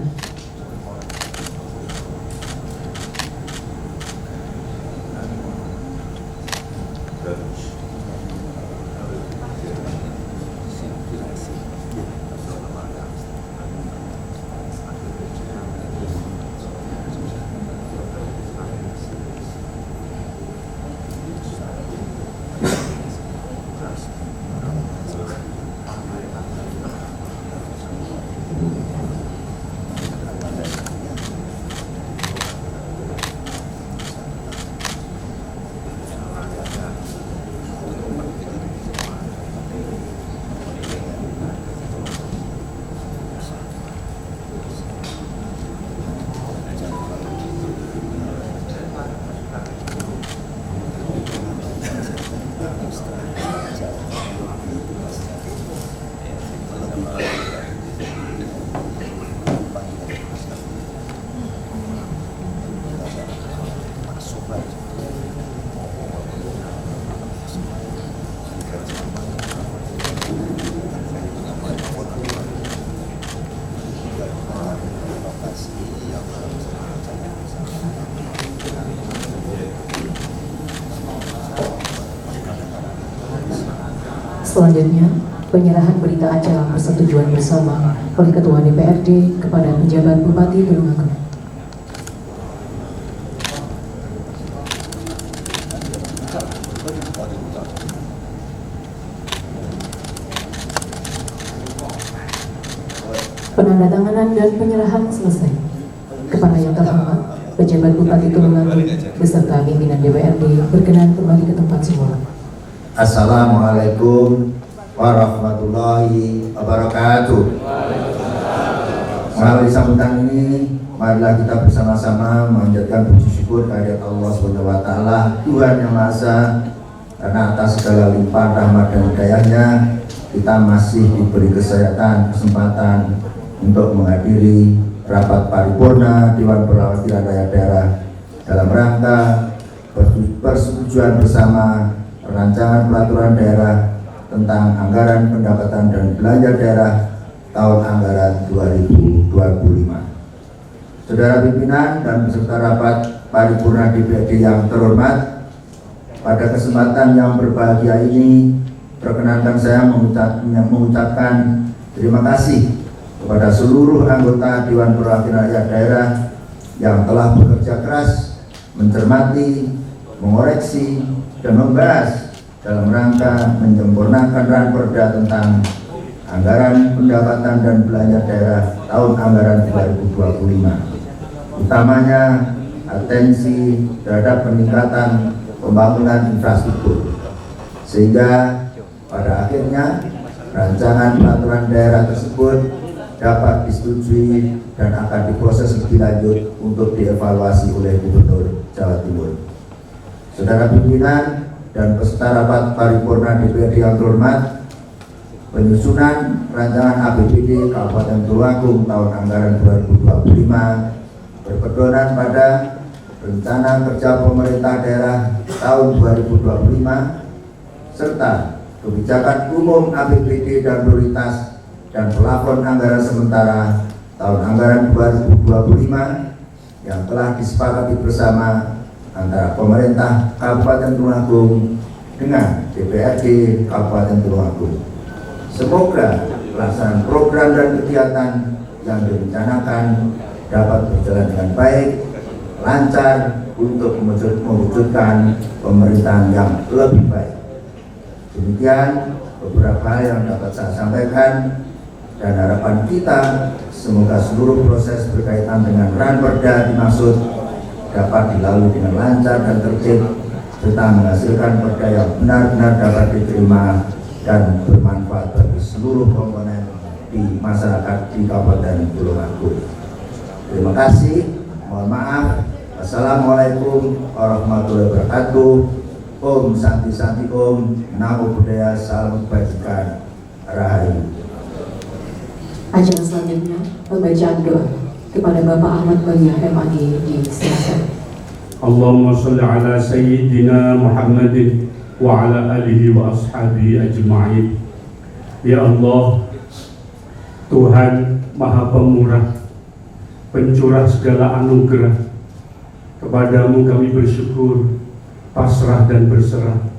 Selanjutnya, penyerahan berita acara persetujuan bersama oleh Ketua DPRD kepada penjabat Bupati Tulungagung. Penandatanganan dan penyerahan selesai. Kepada yang terhormat, pejabat Bupati Tulungagung beserta pimpinan DPRD berkenan kembali ke tempat semula. Assalamualaikum warahmatullahi wabarakatuh. Melalui sambutan ini, marilah kita bersama-sama menjadikan puji syukur kehadirat Allah SWT, Tuhan yang Maha Esa, karena atas segala limpahan rahmat dan hidayahnya kita masih diberi kesempatan untuk menghadiri rapat paripurna Dewan Perwakilan Rakyat Daerah dalam rangka persetujuan bersama rancangan peraturan daerah tentang anggaran pendapatan dan belanja daerah tahun anggaran 2025. Saudara pimpinan dan peserta rapat paripurna DPRD yang terhormat, pada kesempatan yang berbahagia ini perkenankan saya mengucapkan terima kasih kepada seluruh anggota Dewan Perwakilan Rakyat Daerah yang telah bekerja keras mencermati, mengoreksi, dan membahas dalam rangka menyempurnakan Raperda tentang anggaran pendapatan dan belanja daerah tahun anggaran 2025, utamanya atensi terhadap peningkatan pembangunan infrastruktur, sehingga pada akhirnya rancangan peraturan daerah tersebut dapat disetujui dan akan diproses lebih lanjut untuk dievaluasi oleh Gubernur Jawa Timur. Saudara pimpinan dan peserta rapat paripurna DPRD yang terhormat, penyusunan rancangan APBD Kabupaten Tulungagung tahun anggaran 2025 berpedoman pada rencana kerja pemerintah daerah tahun 2025 serta kebijakan umum APBD dan prioritas dan plafon anggaran sementara tahun anggaran 2025 yang telah disepakati bersama antara pemerintah Kabupaten Tulungagung dengan DPRD Kabupaten Tulungagung. Semoga pelaksanaan program dan kegiatan yang direncanakan dapat berjalan dengan baik, lancar untuk mewujudkan pemerintahan yang lebih baik. Demikian beberapa hal yang dapat saya sampaikan, dan harapan kita semoga seluruh proses berkaitan dengan Ranperda dimaksud dapat dilalui dengan lancar dan tertib, serta menghasilkan perda yang benar-benar dapat diterima dan bermanfaat bagi seluruh komponen di masyarakat di Kabupaten Tulungagung. Terima kasih, mohon maaf. Assalamualaikum warahmatullahi wabarakatuh. Om Santi Santi Om, Namo Buddhaya, Salam Kebajikan, Rahayu. Acara selanjutnya pembacaan doa kepada Bapak Ahmad Balia MAG disilakan. Allahumma sholli ala sayyidina Muhammadin wa ala alihi wa ashabihi ajma'in. Ya Allah, Tuhan Maha Pemurah, pencurah segala anugerah, kepadamu kami bersyukur, pasrah dan berserah,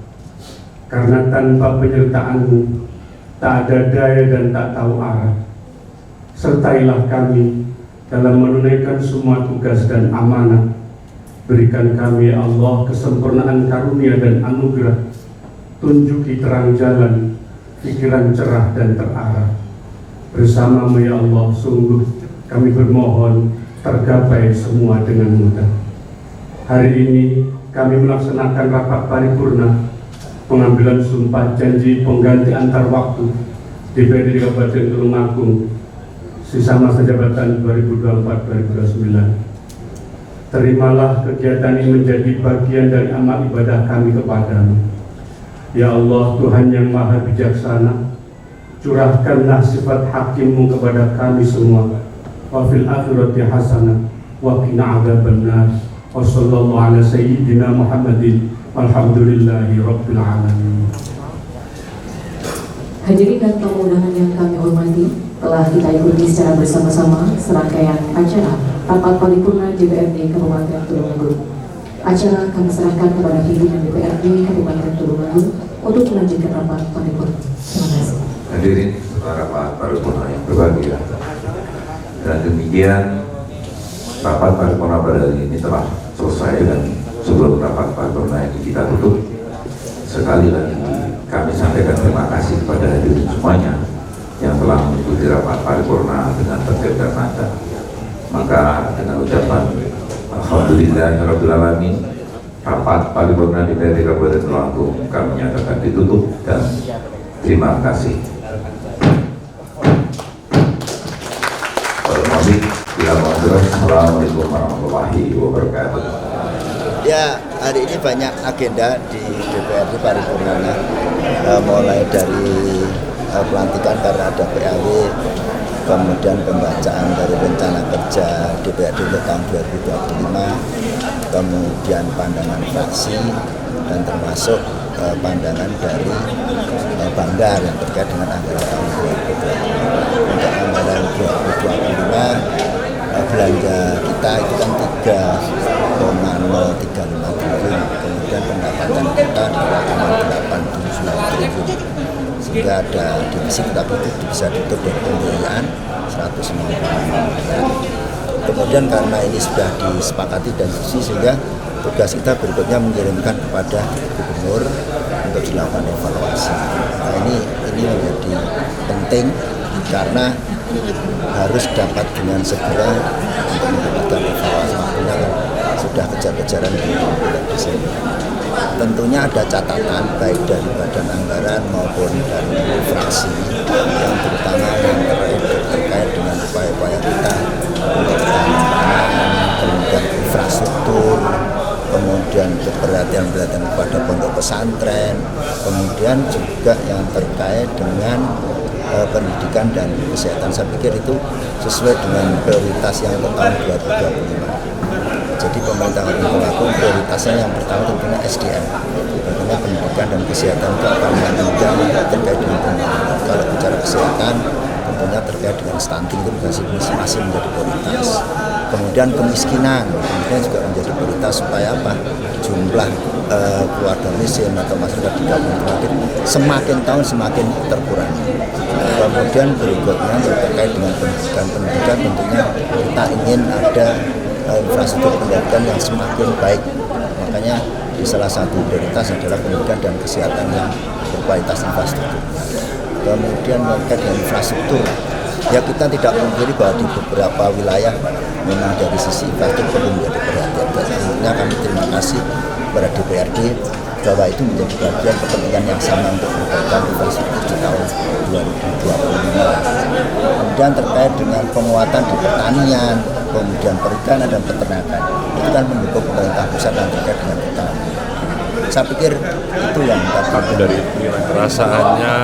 karena tanpa penyertaan-Mu tak ada daya dan tak tahu arah. Sertailah kami dalam menunaikan semua tugas dan amanah. Berikan kami ya Allah kesempurnaan karunia dan anugerah, tunjuki terang jalan, pikiran cerah dan terarah. Bersamamu ya Allah, sungguh kami bermohon tergapai semua dengan mudah. Hari ini kami melaksanakan rapat paripurna pengambilan sumpah janji pengganti antar waktu DPRD Kabupaten Tulungagung sisa masa jabatan 2024-2029. Terimalah kegiatan ini menjadi bagian dari amal ibadah kami kepadamu. Ya Allah, Tuhan yang Maha Bijaksana, curahkanlah sifat hakim-Mu kepada kami semua. Wa fil akhirati hasanah wa qina adzabannar. Wa sallallahu ala sayyidina Muhammadin walhamdulillahi rabbil alamin. Hadirin dan tamu undangan yang kami hormati, telah kita ikuti secara bersama-sama serangkaian acara rapat paripurna DPRD Kabupaten Tulungagung. Acara kami serahkan kepada pimpinan DPRD Kabupaten Tulungagung untuk melanjutkan rapat paripurna. Terima kasih. Hadirin rapat paripurna yang berbahagia, dan demikian rapat paripurna pada hari ini telah selesai, dan sebelum rapat paripurna ini kita tutup, sekali lagi kami sampaikan terima kasih kepada hadirin semuanya yang telah mengikuti rapat paripurna dengan tertib dan lancar. Maka dengan ucapan alhamdulillahirabbil alamin, rapat paripurna DPRD Kabupaten Tulungagung kami nyatakan ditutup, dan terima kasih. Assalamualaikum warahmatullahi wabarakatuh. Ya, hari ini banyak agenda di DPRD paripurna, mulai dari pelantikan karena ada PAW, kemudian pembacaan dari rencana kerja DPRD untuk tahun 2025, kemudian pandangan fraksi, dan termasuk pandangan dari Banggar yang terkait dengan anggaran tahun 2025. Untuk anggaran 2025 belanja kita itu kan 3,035 triliun, kemudian pendapatan kita 2,879 triliun, sehingga ada defisit, tapi itu bisa ditutup dari pembiayaan 190 miliar. Kemudian karena ini sudah disepakati dan diisi, sehingga tugas kita berikutnya mengirimkan kepada gubernur untuk dilakukan evaluasi. Nah, ini menjadi penting karena harus dapat dengan segera untuk mendapatkan evaluasi, makanya kan sudah kejar-kejaran di bulan Desember. Tentunya ada catatan baik dari badan anggaran maupun dari fraksi yang terutama yang terkait dengan upaya-upaya kita untuk kemudian infrastruktur, kemudian perhatian kepada pondok pesantren, kemudian juga yang terkait dengan pendidikan dan kesehatan. Saya pikir itu sesuai dengan prioritas yang untuk tahun 2025. Jadi pemerintah Kabupaten Tulungagung prioritasnya yang pertama tentunya SDM, bagaimana pendidikan dan kesehatan itu akan menunjang terkait dengan pembangunan. Kalau bicara kesehatan, tentunya terkait dengan stunting itu masih menjadi prioritas. Kemudian kemiskinan, kemudian juga menjadi prioritas supaya apa? Jumlah keluarga miskin atau masyarakat di kampung terapit semakin tahun semakin terkurang. Kemudian berikutnya terkait dengan pendidikan tentunya kita ingin ada infrastruktur pendidikan yang semakin baik. Makanya di salah satu prioritas adalah pendidikan dan kesehatan yang berkualitas infrastruktur. Kemudian terkait dengan infrastruktur, ya kita tidak memungkiri bahwa di beberapa wilayah memang dari sisi infrastruktur perlu menjadi perhatian. Tentunya kami terima kasih kepada DPRD bahwa itu menjadi bagian kepentingan yang sama untuk perbaikan infrastruktur di tahun 2025. Kemudian terkait dengan penguatan di pertanian, kemudian perikanan dan peternakan, itu kan mendukung pemerintah pusat dan terkait dengan petani. Saya pikir itu yang tadi dari perasaannya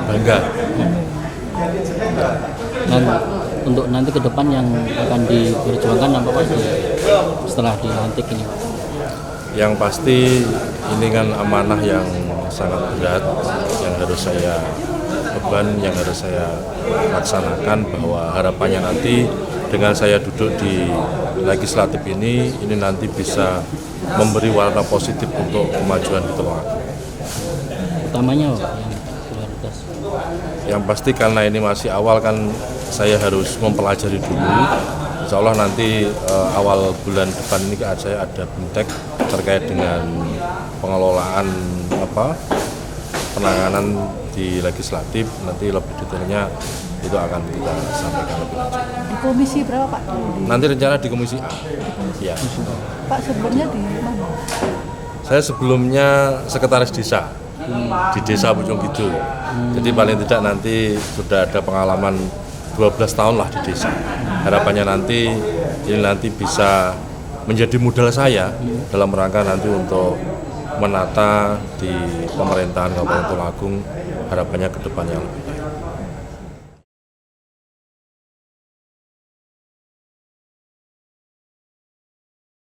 bangga. Dan untuk nanti ke depan yang akan diperjuangkan apa Pak setelah dilantik ini? Yang pasti ini kan amanah yang sangat berat yang harus saya beban, yang harus saya laksanakan, bahwa harapannya nanti dengan saya duduk di legislatif ini nanti bisa memberi warna positif untuk kemajuan di Tulungagung. Utamanya Pak yang prioritas? Yang pasti karena ini masih awal kan saya harus mempelajari dulu. Insya Allah nanti awal bulan depan ini saya ada BIMTEK terkait dengan pengelolaan penanganan di legislatif. Nanti lebih detailnya itu akan kita sampaikan lebih lanjut. Di komisi berapa Pak? Nanti rencana di komisi A. Ya. Pak sebelumnya di mana? Saya sebelumnya sekretaris desa di Desa Pucung Kidul. Jadi paling tidak nanti sudah ada pengalaman 12 tahun lah di desa. Harapannya nanti bisa menjadi modal saya dalam rangka nanti untuk menata di pemerintahan Kabupaten Tulungagung, harapannya ke depannya lebih baik.